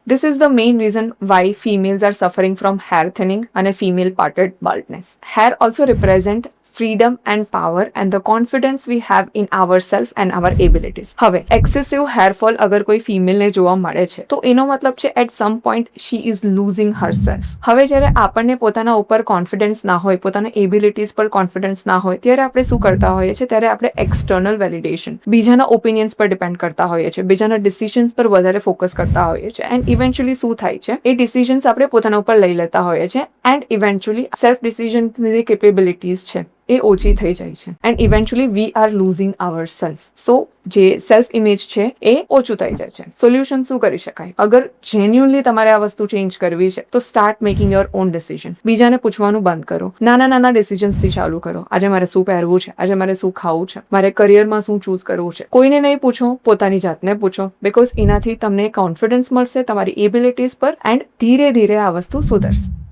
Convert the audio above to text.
This is the main reason why females are suffering from hair thinning and a female parted baldness. Hair also represent freedom and power and the confidence we have in ourselves and our abilities. હવે excessive hair fall અગર કોઈ female ને જોવા મળે છે તો એનો મતલબ છે at some point she is losing herself. હવે જ્યારે આપણને પોતાના ઉપર કોન્ફિડન્સ ના હોય, પોતાના એબિલિટીઝ પર કોન્ફિડન્સ ના હોય, ત્યારે આપણે શું કરતા હોઈએ છીએ? ત્યારે આપણે એક્સટર્નલ વેલિડેશન, બીજાના ઓપિનિયન્સ પર ડિપેન્ડ કરતા હોઈએ છીએ, બીજાના ડિસિઝન્સ પર વધારે ફોકસ કરતા હોઈએ છીએ એન્ડ ઇવેન્ચ્યુઅલી શું થાય છે? એ ડિસિઝન્સ આપણે પોતાના ઉપર લઈ લેતા હોઈએ છીએ એન્ડ ઇવેન્ચ્યુઅલી સેલ્ફ ડિસિઝનની જે કેપેબિલિટીઝ છે એ ઓછી થઈ જાય છે and eventually we are losing our self. So જે સેલ્ફ ઇમેજ છે એ ઓછું થઈ જાય છે. સોલ્યુશન શું કરી શકાય? અગર જેન્યુઅનલી તમારે આ વસ્તુ ચેન્જ કરવી છે તો start making your own decision. બીજાને પૂછવાનું બંધ કરો, નાના નાના ડિસિઝન્સથી ચાલુ કરો. આજે મારે શું પહેરવું છે, આજે મારે શું ખાવું છે, મારે કરિયરમાં શું ચૂઝ કરવું છે. કોઈને નહીં પૂછો, પોતાની જાતને પૂછો, બીકોઝ એનાથી તમને કોન્ફિડન્સ મળશે તમારી એબિલિટીઝ પર એન્ડ ધીરે ધીરે આ વસ્તુ સુધરશે.